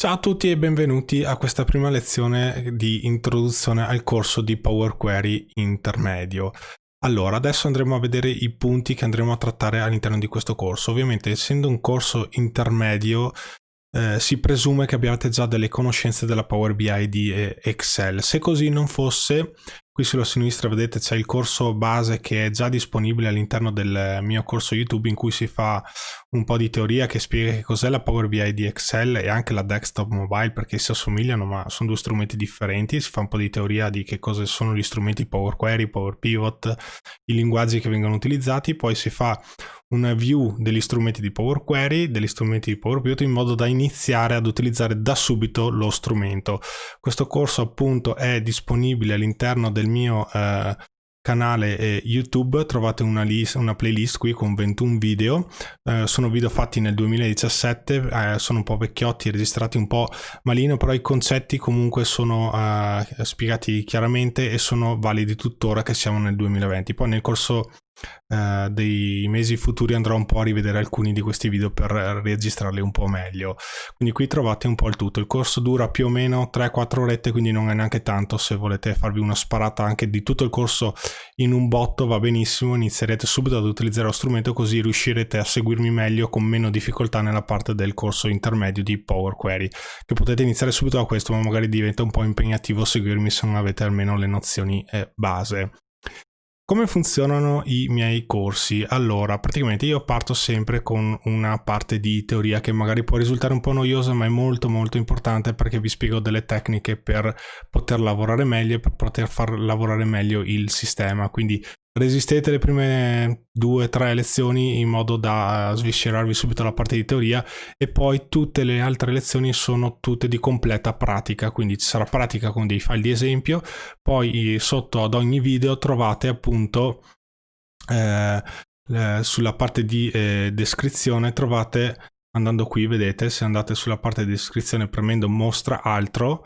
Ciao a tutti e benvenuti a questa prima lezione di introduzione al corso di Power Query intermedio. Allora, adesso andremo a vedere i punti che andremo a trattare all'interno di questo corso. Ovviamente, essendo un corso intermedio, si presume che abbiate già delle conoscenze della Power BI di Excel. Se così non fosse, qui sulla sinistra vedete c'è il corso base che è già disponibile all'interno del mio corso YouTube, in cui si fa un po' di teoria che spiega che cos'è la Power BI di Excel e anche la desktop mobile, perché si assomigliano ma sono due strumenti differenti. Si fa un po' di teoria di che cosa sono gli strumenti Power Query, Power Pivot, i linguaggi che vengono utilizzati. Poi si fa una view degli strumenti di Power Query, degli strumenti di Power Pivot, in modo da iniziare ad utilizzare da subito lo strumento. Questo corso appunto è disponibile all'interno del mio canale YouTube. Trovate una playlist qui con 21 video, sono video fatti nel 2017, sono un po' vecchiotti, registrati un po' malino, però i concetti comunque sono spiegati chiaramente e sono validi tuttora che siamo nel 2020. Poi nel corso dei mesi futuri andrò un po' a rivedere alcuni di questi video per registrarli un po' meglio. Quindi qui trovate un po' il tutto. Il corso dura più o meno 3-4 orette, quindi non è neanche tanto. Se volete farvi una sparata anche di tutto il corso in un botto va benissimo, inizierete subito ad utilizzare lo strumento, così riuscirete a seguirmi meglio con meno difficoltà nella parte del corso intermedio di Power Query, che potete iniziare subito da questo, ma magari diventa un po' impegnativo seguirmi se non avete almeno le nozioni base. Come funzionano i miei corsi? Allora, praticamente io parto sempre con una parte di teoria che magari può risultare un po' noiosa, ma è molto molto importante, perché vi spiego delle tecniche per poter lavorare meglio e per poter far lavorare meglio il sistema. Quindi resistete le prime 2-3 lezioni in modo da sviscerarvi subito la parte di teoria, e poi tutte le altre lezioni sono tutte di completa pratica, quindi ci sarà pratica con dei file di esempio. Poi sotto ad ogni video trovate appunto sulla parte di descrizione, trovate, andando qui vedete, se andate sulla parte di descrizione premendo mostra altro,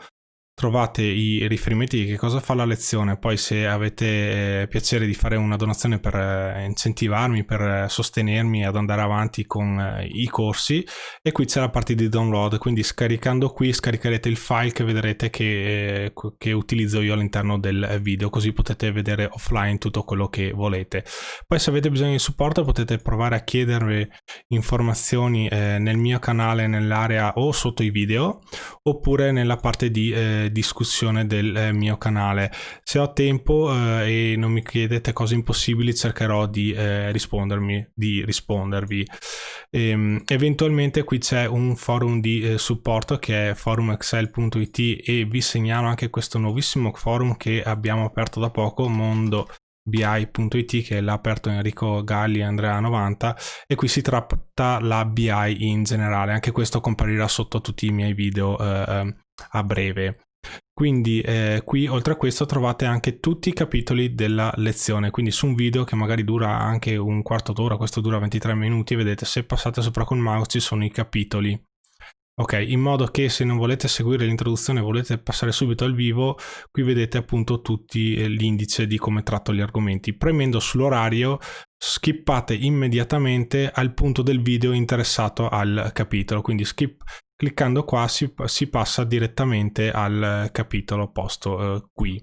trovate i riferimenti di che cosa fa la lezione. Poi se avete piacere di fare una donazione per incentivarmi, per sostenermi ad andare avanti con i corsi, e qui c'è la parte di download, quindi scaricando qui scaricherete il file che vedrete che utilizzo io all'interno del video, così potete vedere offline tutto quello che volete. Poi se avete bisogno di supporto potete provare a chiedermi informazioni nel mio canale, nell'area o sotto i video, oppure nella parte di discussione del mio canale. Se ho tempo e non mi chiedete cose impossibili, cercherò di rispondervi. Eventualmente qui c'è un forum di supporto che è forumexcel.it, e vi segnalo anche questo nuovissimo forum che abbiamo aperto da poco, mondobi.it, che l'ha aperto Enrico Galli e Andrea 90, e qui si tratta la BI in generale. Anche questo comparirà sotto tutti i miei video a breve. Quindi qui oltre a questo trovate anche tutti i capitoli della lezione, quindi su un video che magari dura anche un quarto d'ora, questo dura 23 minuti, vedete, se passate sopra col mouse ci sono i capitoli. Ok, in modo che se non volete seguire l'introduzione e volete passare subito al vivo, qui vedete appunto tutti l'indice di come tratto gli argomenti. Premendo sull'orario skippate immediatamente al punto del video interessato al capitolo, quindi cliccando qua si passa direttamente al capitolo posto qui.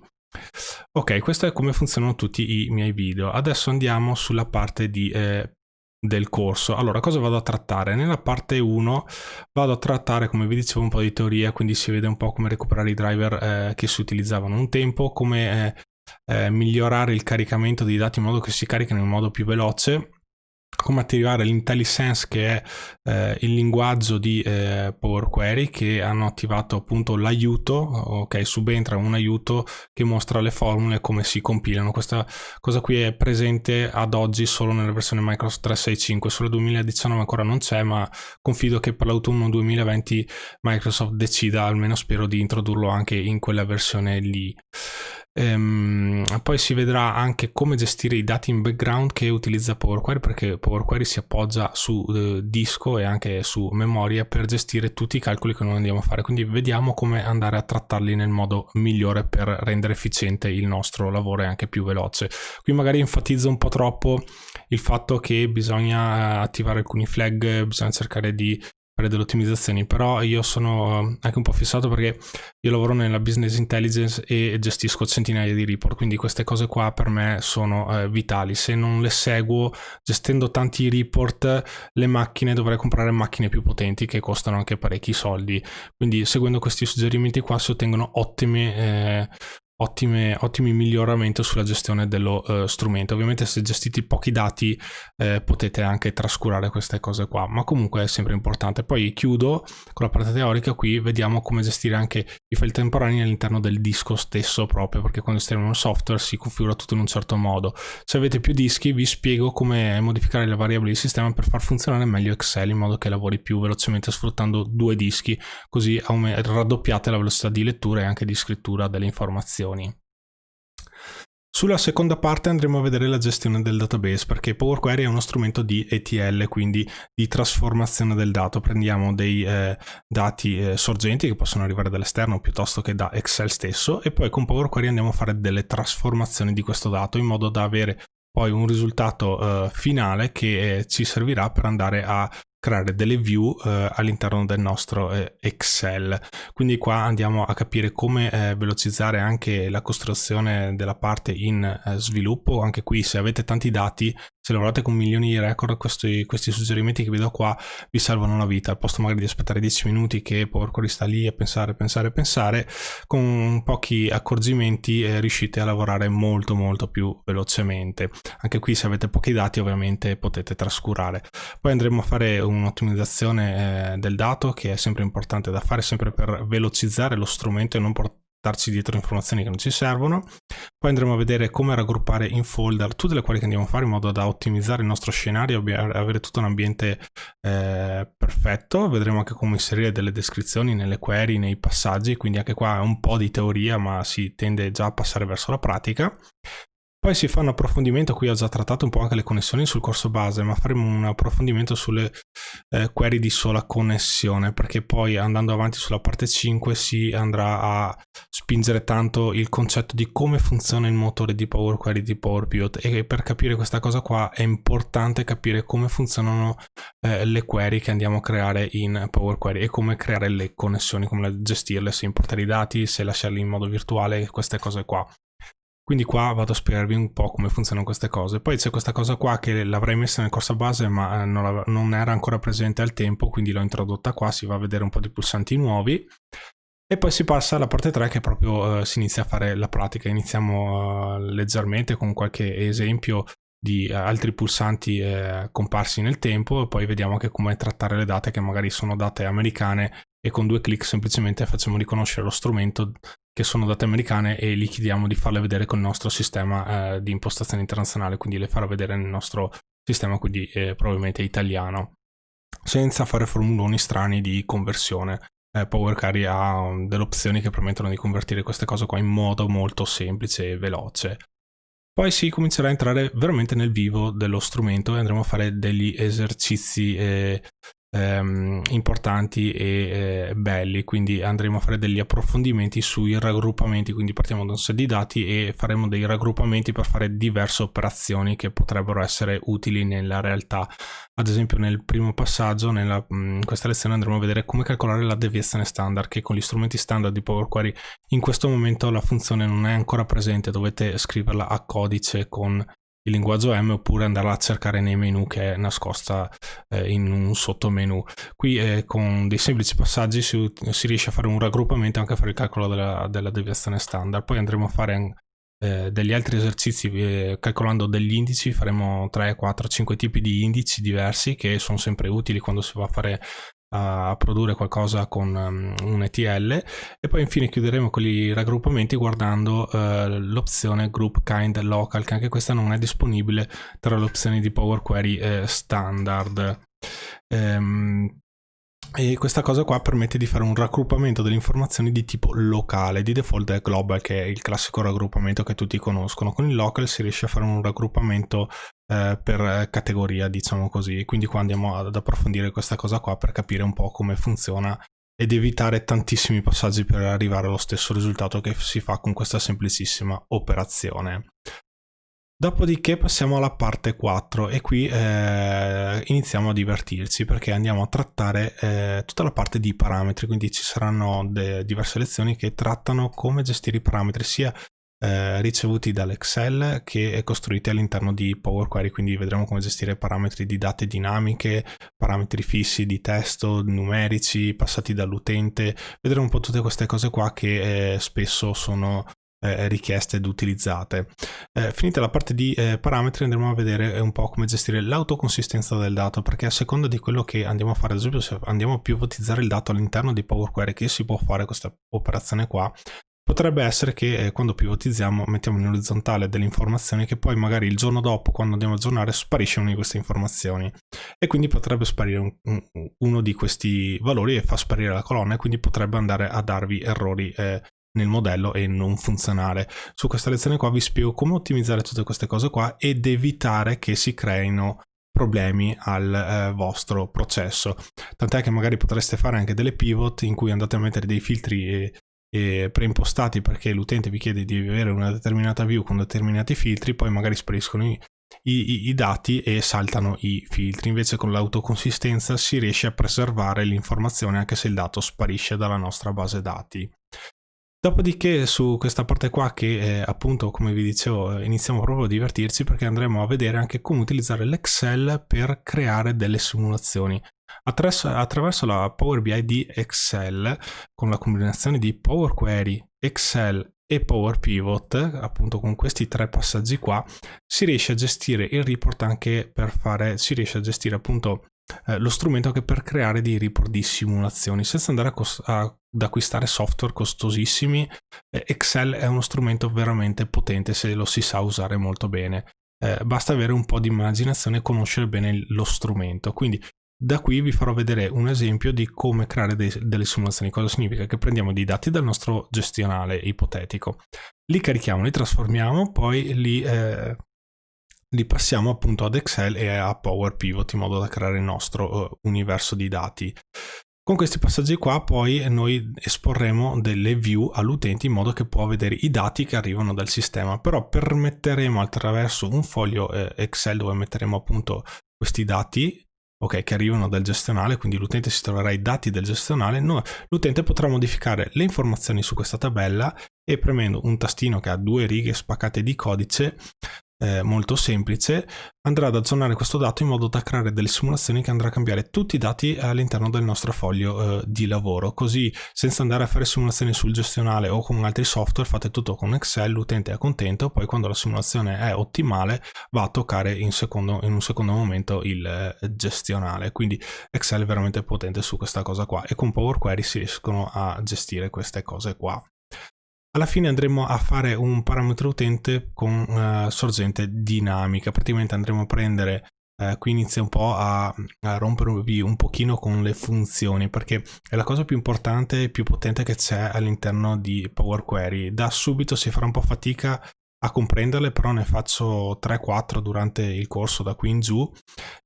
Ok, questo è come funzionano tutti i miei video. Adesso andiamo sulla parte del corso. Allora, cosa vado a trattare? Nella parte 1 vado a trattare, come vi dicevo, un po' di teoria, quindi si vede un po' come recuperare i driver che si utilizzavano un tempo, come migliorare il caricamento dei dati in modo che si caricano in modo più veloce, come attivare l'IntelliSense, che è il linguaggio di Power Query, che hanno attivato appunto l'aiuto. Ok, subentra un aiuto che mostra le formule, come si compilano. Questa cosa qui è presente ad oggi solo nella versione Microsoft 365, sulla 2019 ancora non c'è, ma confido che per l'autunno 2020 Microsoft decida, almeno spero, di introdurlo anche in quella versione lì. Poi si vedrà anche come gestire i dati in background che utilizza Power Query, perché Power Query si appoggia su disco e anche su memoria per gestire tutti i calcoli che noi andiamo a fare, quindi vediamo come andare a trattarli nel modo migliore per rendere efficiente il nostro lavoro e anche più veloce. Qui magari enfatizzo un po' troppo il fatto che bisogna attivare alcuni flag, bisogna cercare di fare delle ottimizzazioni, però io sono anche un po' fissato perché io lavoro nella business intelligence e gestisco centinaia di report, quindi queste cose qua per me sono vitali. Se non le seguo gestendo tanti report, le macchine, dovrei comprare macchine più potenti che costano anche parecchi soldi, quindi seguendo questi suggerimenti qua si ottengono ottimi miglioramenti sulla gestione dello strumento. Ovviamente se gestite pochi dati potete anche trascurare queste cose qua, ma comunque è sempre importante. Poi chiudo con la parte teorica. Qui vediamo come gestire anche i file temporanei all'interno del disco stesso, proprio perché quando installiamo un software si configura tutto in un certo modo. Se avete più dischi vi spiego come modificare le variabili di sistema per far funzionare meglio Excel, in modo che lavori più velocemente sfruttando 2 dischi, così raddoppiate la velocità di lettura e anche di scrittura delle informazioni. Sulla seconda parte andremo a vedere la gestione del database, perché Power Query è uno strumento di ETL, quindi di trasformazione del dato. Prendiamo dei dati sorgenti che possono arrivare dall'esterno piuttosto che da Excel stesso, e poi con Power Query andiamo a fare delle trasformazioni di questo dato in modo da avere poi un risultato finale che ci servirà per andare a creare delle view all'interno del nostro Excel. Quindi qua andiamo a capire come velocizzare anche la costruzione della parte in sviluppo. Anche qui, se avete tanti dati, se lavorate con milioni di record, questi suggerimenti che vi do qua vi salvano la vita. Al posto magari di aspettare 10 minuti che Power Query sta lì a pensare, con pochi accorgimenti riuscite a lavorare molto più velocemente. Anche qui, se avete pochi dati, ovviamente potete trascurare. Poi andremo a fare un'ottimizzazione del dato, che è sempre importante da fare, sempre per velocizzare lo strumento e non portarci dietro informazioni che non ci servono. Poi andremo a vedere come raggruppare in folder tutte le query che andiamo a fare in modo da ottimizzare il nostro scenario e avere tutto un ambiente perfetto. Vedremo anche come inserire delle descrizioni nelle query, nei passaggi, quindi anche qua è un po' di teoria, ma si tende già a passare verso la pratica. Poi si fa un approfondimento. Qui ho già trattato un po' anche le connessioni sul corso base, ma faremo un approfondimento sulle query di sola connessione, perché poi andando avanti sulla parte 5 si andrà a spingere tanto il concetto di come funziona il motore di Power Query di Power Pivot, e per capire questa cosa qua è importante capire come funzionano le query che andiamo a creare in Power Query e come creare le connessioni, come gestirle, se importare i dati, se lasciarli in modo virtuale, queste cose qua. Quindi qua vado a spiegarvi un po' come funzionano queste cose. Poi c'è questa cosa qua che l'avrei messa nel corso base, ma non era ancora presente al tempo, quindi l'ho introdotta qua. Si va a vedere un po' di pulsanti nuovi e poi si passa alla parte 3, che proprio si inizia a fare la pratica. Iniziamo leggermente con qualche esempio di altri pulsanti comparsi nel tempo, e poi vediamo anche come trattare le date che magari sono date americane, e con 2 clic semplicemente facciamo riconoscere lo strumento che sono date americane e gli chiediamo di farle vedere con il nostro sistema di impostazione internazionale, quindi le farò vedere nel nostro sistema, quindi probabilmente italiano, senza fare formuloni strani di conversione. Power Query ha delle opzioni che permettono di convertire queste cose qua in modo molto semplice e veloce. Poi si comincerà a entrare veramente nel vivo dello strumento e andremo a fare degli esercizi importanti e belli, quindi andremo a fare degli approfondimenti sui raggruppamenti. Quindi partiamo da un set di dati e faremo dei raggruppamenti per fare diverse operazioni che potrebbero essere utili nella realtà. Ad esempio, nel primo passaggio, in questa lezione, andremo a vedere come calcolare la deviazione standard, che con gli strumenti standard di Power Query in questo momento la funzione non è ancora presente, dovete scriverla a codice con il linguaggio M, oppure andarla a cercare nei menu, che è nascosta in un sottomenu. Qui con dei semplici passaggi si riesce a fare un raggruppamento e anche a fare il calcolo della deviazione standard. Poi andremo a fare degli altri esercizi calcolando degli indici. Faremo 3, 4, 5 tipi di indici diversi, che sono sempre utili quando si va a fare a produrre qualcosa con un ETL. E poi infine chiuderemo con i raggruppamenti guardando l'opzione Group Kind Local, che anche questa non è disponibile tra le opzioni di Power Query standard. E questa cosa qua permette di fare un raggruppamento delle informazioni di tipo locale. Di default è global, che è il classico raggruppamento che tutti conoscono. Con il local si riesce a fare un raggruppamento per categoria, diciamo così. Quindi qua andiamo ad approfondire questa cosa qua per capire un po' come funziona ed evitare tantissimi passaggi per arrivare allo stesso risultato che si fa con questa semplicissima operazione. Dopodiché passiamo alla parte 4 e qui iniziamo a divertirci, perché andiamo a trattare tutta la parte di parametri, quindi ci saranno diverse lezioni che trattano come gestire i parametri sia ricevuti dall'Excel che costruiti all'interno di Power Query, quindi vedremo come gestire parametri di date dinamiche, parametri fissi di testo, numerici, passati dall'utente. Vedremo un po' tutte queste cose qua che spesso sono richieste ed utilizzate. Finita la parte di parametri, andremo a vedere un po' come gestire l'autoconsistenza del dato, perché a seconda di quello che andiamo a fare, ad esempio se andiamo a pivotizzare il dato all'interno di Power Query, che si può fare questa operazione qua, potrebbe essere che quando pivotizziamo mettiamo in orizzontale delle informazioni che poi magari il giorno dopo, quando andiamo a aggiornare, sparisce una di queste informazioni e quindi potrebbe sparire uno di questi valori e fa sparire la colonna, e quindi potrebbe andare a darvi errori nel modello e non funzionare. Su questa lezione qua vi spiego come ottimizzare tutte queste cose qua ed evitare che si creino problemi al vostro processo. Tant'è che magari potreste fare anche delle pivot in cui andate a mettere dei filtri preimpostati, perché l'utente vi chiede di avere una determinata view con determinati filtri, poi magari spariscono i dati e saltano i filtri. Invece con l'autoconsistenza si riesce a preservare l'informazione anche se il dato sparisce dalla nostra base dati. Dopodiché su questa parte qua, che appunto come vi dicevo iniziamo proprio a divertirci, perché andremo a vedere anche come utilizzare l'Excel per creare delle simulazioni. Attraverso la Power BI di Excel, con la combinazione di Power Query, Excel e Power Pivot, appunto con questi tre passaggi qua, si riesce a gestire il report anche si riesce a gestire appunto lo strumento anche per creare dei report di simulazioni senza andare ad acquistare software costosissimi. Excel è uno strumento veramente potente se lo si sa usare molto bene, basta avere un po' di immaginazione e conoscere bene lo strumento. Quindi da qui vi farò vedere un esempio di come creare delle simulazioni. Cosa significa? Che prendiamo dei dati dal nostro gestionale ipotetico, li carichiamo, li trasformiamo, poi li passiamo appunto ad Excel e a Power Pivot in modo da creare il nostro universo di dati. Con questi passaggi qua poi noi esporremo delle view all'utente in modo che può vedere i dati che arrivano dal sistema, però permetteremo attraverso un foglio Excel dove metteremo appunto questi dati che arrivano dal gestionale, quindi l'utente si troverà i dati del gestionale, l'utente potrà modificare le informazioni su questa tabella e premendo un tastino che ha 2 righe spaccate di codice molto semplice andrà ad aggiornare questo dato in modo da creare delle simulazioni che andrà a cambiare tutti i dati all'interno del nostro foglio di lavoro, così senza andare a fare simulazioni sul gestionale o con altri software fate tutto con Excel, l'utente è contento, poi quando la simulazione è ottimale va a toccare in un secondo momento il gestionale. Quindi Excel è veramente potente su questa cosa qua e con Power Query si riescono a gestire queste cose qua. Alla fine andremo a fare un parametro utente con sorgente dinamica. Praticamente andremo a prendere, qui inizia un po' a rompervi un pochino con le funzioni, perché è la cosa più importante e più potente che c'è all'interno di Power Query. Da subito si farà un po' fatica a comprenderle, però ne faccio 3-4 durante il corso da qui in giù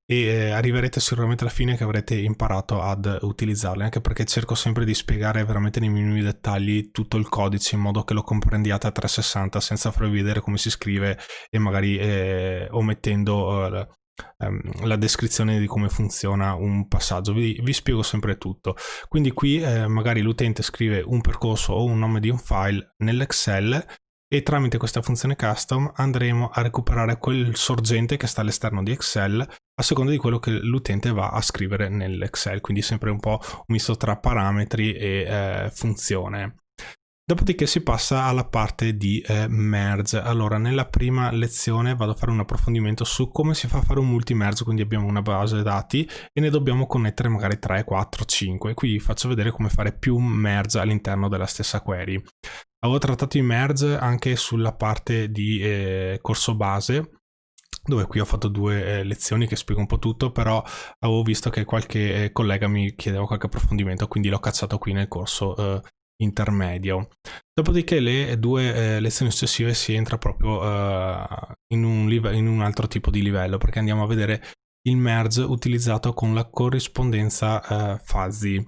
e arriverete sicuramente alla fine che avrete imparato ad utilizzarle, anche perché cerco sempre di spiegare veramente nei minimi dettagli tutto il codice in modo che lo comprendiate a 360 senza farvi vedere come si scrive e magari omettendo la descrizione di come funziona un passaggio. Vi spiego sempre tutto. Quindi qui magari l'utente scrive un percorso o un nome di un file nell'Excel e tramite questa funzione custom andremo a recuperare quel sorgente che sta all'esterno di Excel a seconda di quello che l'utente va a scrivere nell'Excel, quindi sempre un po' un misto tra parametri e funzione. Dopodiché si passa alla parte di merge. Allora, nella prima lezione vado a fare un approfondimento su come si fa a fare un multi-merge, quindi abbiamo una base dati e ne dobbiamo connettere magari 3, 4, 5. Qui vi faccio vedere come fare più merge all'interno della stessa query. Avevo trattato i merge anche sulla parte di corso base, dove qui ho fatto 2 lezioni che spiego un po' tutto, però avevo visto che qualche collega mi chiedeva qualche approfondimento, quindi l'ho cacciato qui nel corso intermedio. Dopodiché le 2 lezioni successive si entra proprio in un altro tipo di livello, perché andiamo a vedere il merge utilizzato con la corrispondenza fuzzy.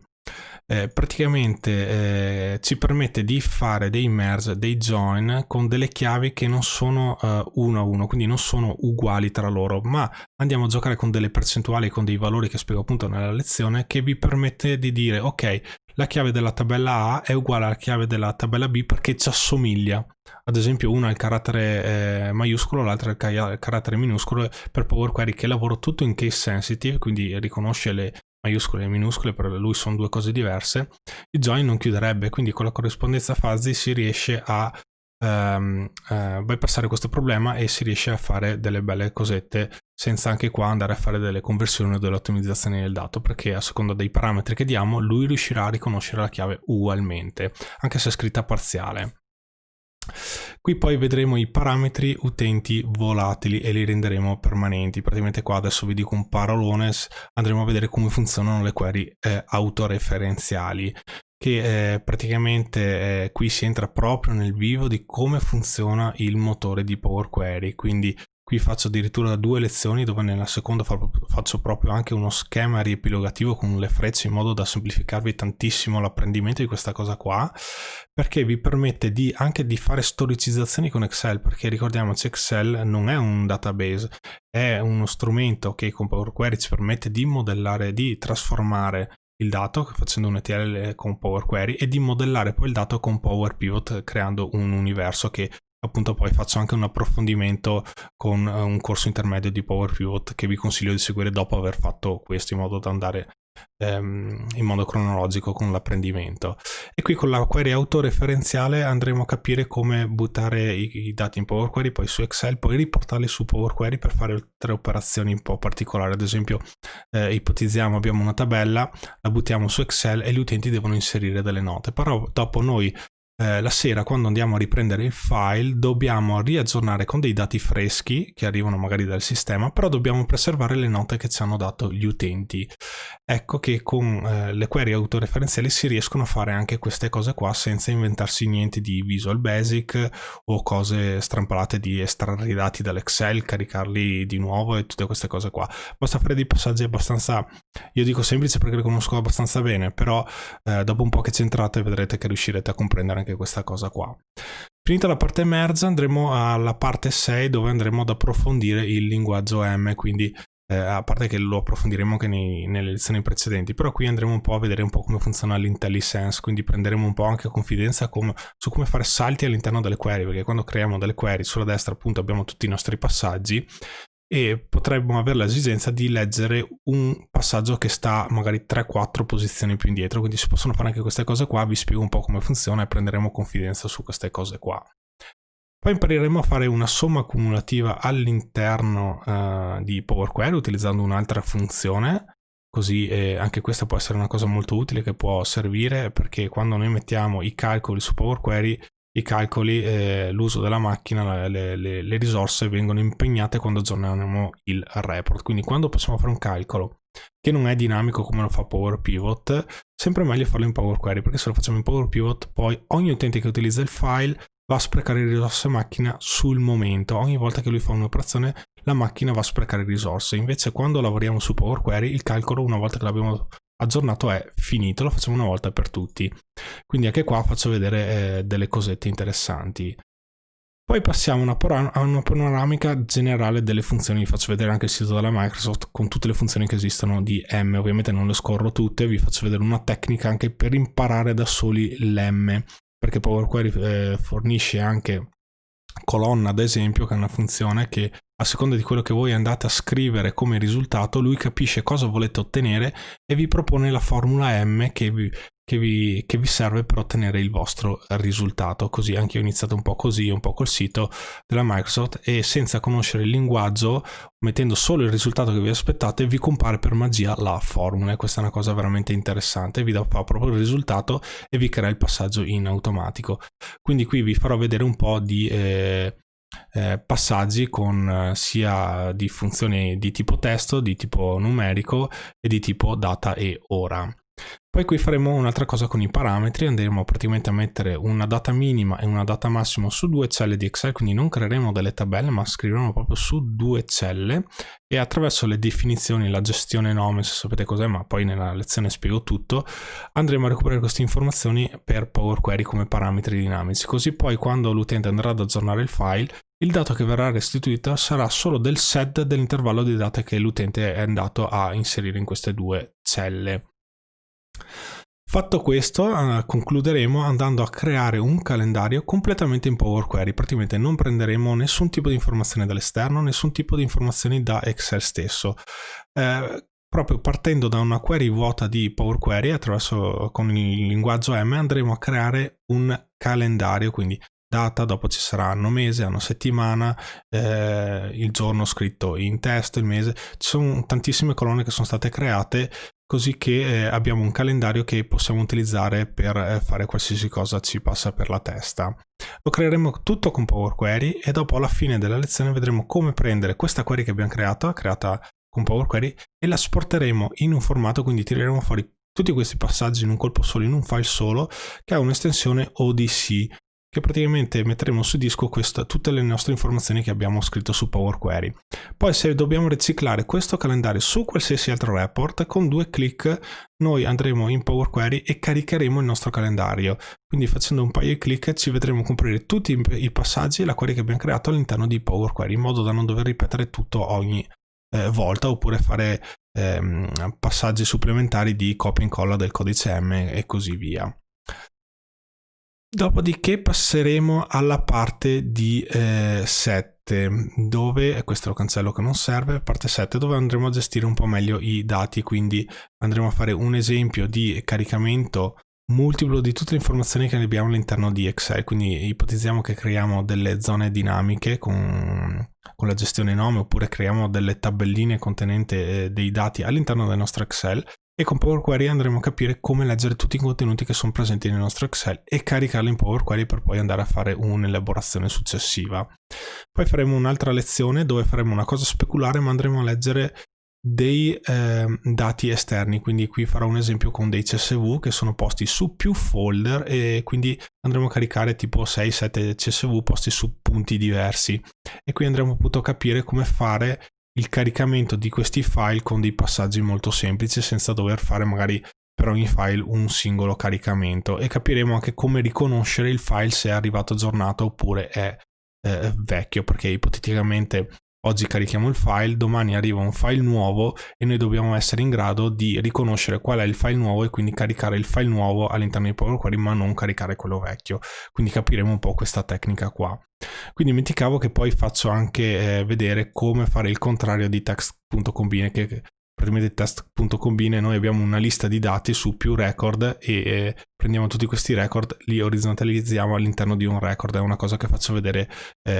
praticamente ci permette di fare dei merge, dei join con delle chiavi che non sono uno a uno, quindi non sono uguali tra loro, ma andiamo a giocare con delle percentuali, con dei valori che spiego appunto nella lezione, che vi permette di dire ok, la chiave della tabella A è uguale alla chiave della tabella B perché ci assomiglia. Ad esempio una ha il carattere maiuscolo, l'altra il carattere minuscolo. Per Power Query, che lavoro tutto in case sensitive, quindi riconosce le maiuscole e minuscole, per lui sono due cose diverse, il join non chiuderebbe, quindi con la corrispondenza fuzzy si riesce a bypassare questo problema e si riesce a fare delle belle cosette senza anche qua andare a fare delle conversioni o delle ottimizzazioni del dato, perché a seconda dei parametri che diamo lui riuscirà a riconoscere la chiave ugualmente, anche se è scritta parziale. Qui poi vedremo i parametri utenti volatili e li renderemo permanenti. Praticamente qua adesso vi dico un parolone, andremo a vedere come funzionano le query autoreferenziali, che praticamente qui si entra proprio nel vivo di come funziona il motore di Power Query. Quindi qui faccio addirittura 2 lezioni dove nella seconda faccio proprio anche uno schema riepilogativo con le frecce in modo da semplificarvi tantissimo l'apprendimento di questa cosa qua, perché vi permette anche di fare storicizzazioni con Excel, perché ricordiamoci Excel non è un database, è uno strumento che con Power Query ci permette di modellare, di trasformare il dato facendo un ETL con Power Query e di modellare poi il dato con Power Pivot creando un universo che appunto poi faccio anche un approfondimento con un corso intermedio di Power Pivot che vi consiglio di seguire dopo aver fatto questo, in modo da andare in modo cronologico con l'apprendimento. E qui con la query autoreferenziale andremo a capire come buttare i dati in Power Query poi su Excel, poi riportarli su Power Query per fare altre operazioni un po' particolari. Ad esempio ipotizziamo abbiamo una tabella, la buttiamo su Excel e gli utenti devono inserire delle note, però dopo noi la sera, quando andiamo a riprendere il file, dobbiamo riaggiornare con dei dati freschi che arrivano magari dal sistema, però dobbiamo preservare le note che ci hanno dato gli utenti. Ecco che con le query autoreferenziali si riescono a fare anche queste cose qua senza inventarsi niente di Visual Basic o cose strampalate di estrarre i dati dall'Excel, caricarli di nuovo e tutte queste cose qua. Basta fare dei passaggi abbastanza, io dico semplice perché li conosco abbastanza bene, però dopo un po' che c'entrate vedrete che riuscirete a comprendere anche questa cosa qua. Finita la parte merge andremo alla parte 6 dove andremo ad approfondire il linguaggio M, quindi a parte che lo approfondiremo anche nelle lezioni precedenti, però qui andremo un po' a vedere un po' come funziona l'IntelliSense, quindi prenderemo un po' anche confidenza su come fare salti all'interno delle query, perché quando creiamo delle query sulla destra appunto abbiamo tutti i nostri passaggi e potremmo avere l'esigenza di leggere un passaggio che sta magari 3-4 posizioni più indietro, quindi si possono fare anche queste cose qua. Vi spiego un po' come funziona e prenderemo confidenza su queste cose qua. Poi impareremo a fare una somma cumulativa all'interno di Power Query utilizzando un'altra funzione, così anche questa può essere una cosa molto utile che può servire, perché quando noi mettiamo i calcoli su Power Query, i calcoli, l'uso della macchina, le risorse vengono impegnate quando aggiorniamo il report. Quindi quando possiamo fare un calcolo che non è dinamico come lo fa Power Pivot, sempre meglio farlo in Power Query, perché se lo facciamo in Power Pivot poi ogni utente che utilizza il file va a sprecare risorse macchina sul momento. Ogni volta che lui fa un'operazione la macchina va a sprecare risorse. Invece quando lavoriamo su Power Query il calcolo, una volta che l'abbiamo aggiornato, è finito, lo facciamo una volta per tutti. Quindi anche qua faccio vedere delle cosette interessanti. Poi passiamo a una panoramica generale delle funzioni. Vi faccio vedere anche il sito della Microsoft con tutte le funzioni che esistono di M. Ovviamente non le scorro tutte, vi faccio vedere una tecnica anche per imparare da soli l'M, perché Power Query fornisce anche colonna, ad esempio, che è una funzione che a seconda di quello che voi andate a scrivere come risultato, lui capisce cosa volete ottenere e vi propone la formula M che vi serve per ottenere il vostro risultato. Così anche io ho iniziato un po' così, un po' col sito della Microsoft, e senza conoscere il linguaggio, mettendo solo il risultato che vi aspettate, vi compare per magia la formula. E questa è una cosa veramente interessante, vi dà proprio il risultato e vi crea il passaggio in automatico. Quindi qui vi farò vedere un po' di passaggi con sia di funzioni di tipo testo, di tipo numerico e di tipo data e ora. Poi qui faremo un'altra cosa con i parametri, andremo praticamente a mettere una data minima e una data massima su 2 celle di Excel, quindi non creeremo delle tabelle ma scriveremo proprio su 2 celle, e attraverso le definizioni, la gestione nome, se sapete cos'è, ma poi nella lezione spiego tutto, andremo a recuperare queste informazioni per Power Query come parametri dinamici, così poi quando l'utente andrà ad aggiornare il file, il dato che verrà restituito sarà solo del set dell'intervallo di date che l'utente è andato a inserire in queste 2 celle. Fatto questo, concluderemo andando a creare un calendario completamente in Power Query. Praticamente non prenderemo nessun tipo di informazione dall'esterno, nessun tipo di informazioni da Excel stesso. Proprio partendo da una query vuota di Power Query, con il linguaggio M, andremo a creare un calendario, quindi data, dopo ci sarà anno, mese, anno, settimana, il giorno scritto in testo, il mese. Ci sono tantissime colonne che sono state create, così che abbiamo un calendario che possiamo utilizzare per fare qualsiasi cosa ci passa per la testa. Lo creeremo tutto con Power Query e dopo alla fine della lezione vedremo come prendere questa query che abbiamo creata con Power Query, e la esporteremo in un formato, quindi tireremo fuori tutti questi passaggi in un colpo solo, in un file solo, che ha un'estensione ODC, che praticamente metteremo su disco tutte le nostre informazioni che abbiamo scritto su Power Query. Poi se dobbiamo riciclare questo calendario su qualsiasi altro report, con 2 clic noi andremo in Power Query e caricheremo il nostro calendario. Quindi facendo un paio di clic ci vedremo comprare tutti i passaggi e la query che abbiamo creato all'interno di Power Query, in modo da non dover ripetere tutto ogni volta, oppure fare passaggi supplementari di copia e incolla del codice M e così via. Dopodiché passeremo alla parte di 7, dove, questo lo cancello che non serve, parte 7, dove andremo a gestire un po' meglio i dati, quindi andremo a fare un esempio di caricamento multiplo di tutte le informazioni che abbiamo all'interno di Excel. Quindi ipotizziamo che creiamo delle zone dinamiche con la gestione nome, oppure creiamo delle tabelline contenenti dei dati all'interno del nostro Excel, e con Power Query andremo a capire come leggere tutti i contenuti che sono presenti nel nostro Excel e caricarli in Power Query per poi andare a fare un'elaborazione successiva. Poi faremo un'altra lezione dove faremo una cosa speculare, ma andremo a leggere dei dati esterni, quindi qui farò un esempio con dei CSV che sono posti su più folder, e quindi andremo a caricare tipo 6-7 CSV posti su punti diversi, e qui andremo appunto a capire come fare il caricamento di questi file con dei passaggi molto semplici, senza dover fare magari per ogni file un singolo caricamento, e capiremo anche come riconoscere il file se è arrivato aggiornato oppure è vecchio, perché ipoteticamente oggi carichiamo il file, domani arriva un file nuovo e noi dobbiamo essere in grado di riconoscere qual è il file nuovo e quindi caricare il file nuovo all'interno di Power Query, ma non caricare quello vecchio. Quindi capiremo un po' questa tecnica qua. Quindi dimenticavo che poi faccio anche vedere come fare il contrario di text.combine, che praticamente text.combine noi abbiamo una lista di dati su più record e prendiamo tutti questi record, li orizzontalizziamo all'interno di un record. È una cosa che faccio vedere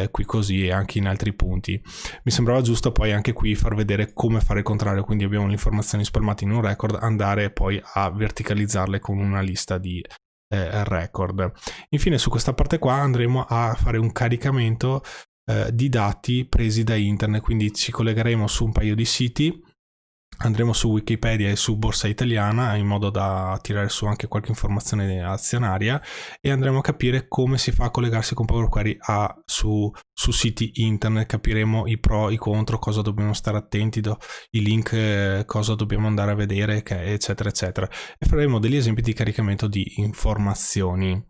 qui così e anche in altri punti. Mi sembrava giusto poi anche qui far vedere come fare il contrario, quindi abbiamo le informazioni spalmate in un record, andare poi a verticalizzarle con una lista di record. Infine su questa parte qua andremo a fare un caricamento di dati presi da internet, quindi ci collegheremo su un paio di siti, andremo su Wikipedia e su Borsa Italiana in modo da tirare su anche qualche informazione azionaria, e andremo a capire come si fa a collegarsi con Power Query su siti internet. Capiremo i pro, i contro, cosa dobbiamo stare attenti, i link, cosa dobbiamo andare a vedere, eccetera eccetera, e faremo degli esempi di caricamento di informazioni.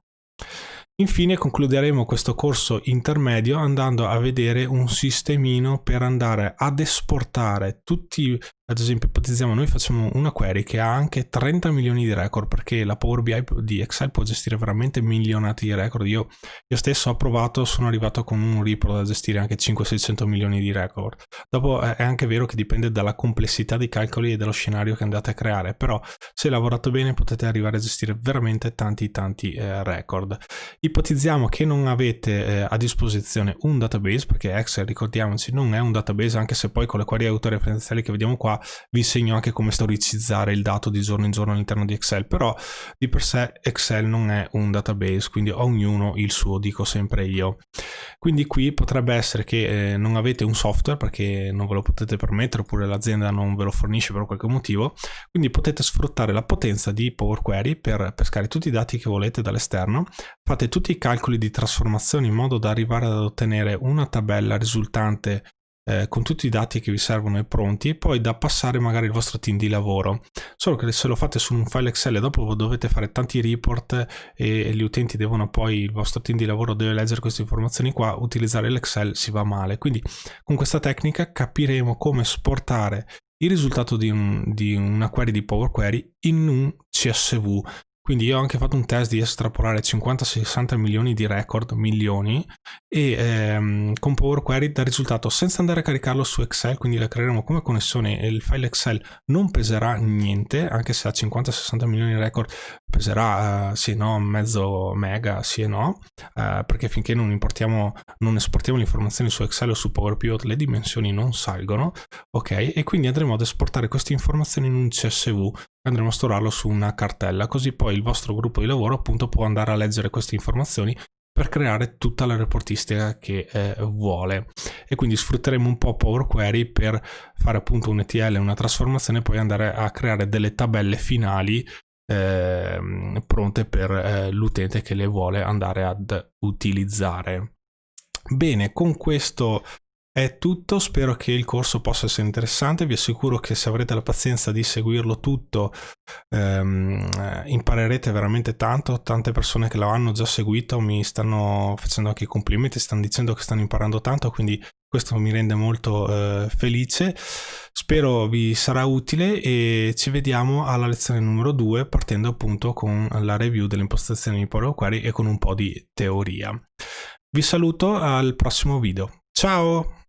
Infine concluderemo questo corso intermedio andando a vedere un sistemino per andare ad esportare tutti. Ad esempio, ipotizziamo, noi facciamo una query che ha anche 30 milioni di record, perché la Power BI di Excel può gestire veramente milionati di record. Io stesso ho provato, sono arrivato con un report da gestire anche 500-600 milioni di record. Dopo è anche vero che dipende dalla complessità dei calcoli e dallo scenario che andate a creare, però se lavorato bene potete arrivare a gestire veramente tanti record. Ipotizziamo che non avete a disposizione un database, perché Excel, ricordiamoci, non è un database, anche se poi con le query autoreferenziali che vediamo qua vi insegno anche come storicizzare il dato di giorno in giorno all'interno di Excel, però di per sé Excel non è un database, quindi ognuno il suo, dico sempre io. Quindi qui potrebbe essere che non avete un software perché non ve lo potete permettere, oppure l'azienda non ve lo fornisce per qualche motivo, quindi potete sfruttare la potenza di Power Query per pescare tutti i dati che volete dall'esterno, fate tutti i calcoli di trasformazione in modo da arrivare ad ottenere una tabella risultante con tutti i dati che vi servono e pronti, e poi da passare magari al vostro team di lavoro. Solo che se lo fate su un file Excel e dopo dovete fare tanti report e gli utenti devono poi, il vostro team di lavoro deve leggere queste informazioni qua, utilizzare l'Excel si va male. Quindi con questa tecnica capiremo come esportare il risultato di una query di Power Query in un CSV. Quindi io ho anche fatto un test di estrapolare 50-60 milioni di record, e con Power Query dà risultato senza andare a caricarlo su Excel, quindi la creeremo come connessione e il file Excel non peserà niente, anche se a 50-60 milioni di record peserà sì no, mezzo mega, sì e no, perché finché non esportiamo le informazioni su Excel o su Power Pivot le dimensioni non salgono, ok? E quindi andremo ad esportare queste informazioni in un CSV, andremo a storarlo su una cartella, così poi il vostro gruppo di lavoro appunto può andare a leggere queste informazioni per creare tutta la reportistica che vuole. E quindi sfrutteremo un po' Power Query per fare appunto un ETL, una trasformazione, e poi andare a creare delle tabelle finali pronte per l'utente che le vuole andare ad utilizzare. Bene, con questo è tutto, spero che il corso possa essere interessante, vi assicuro che se avrete la pazienza di seguirlo tutto imparerete veramente tanto. Tante persone che lo hanno già seguito mi stanno facendo anche i complimenti, stanno dicendo che stanno imparando tanto, quindi questo mi rende molto felice. Spero vi sarà utile e ci vediamo alla lezione numero 2, partendo appunto con la review delle impostazioni di Power Query e con un po' di teoria. Vi saluto al prossimo video. Ciao!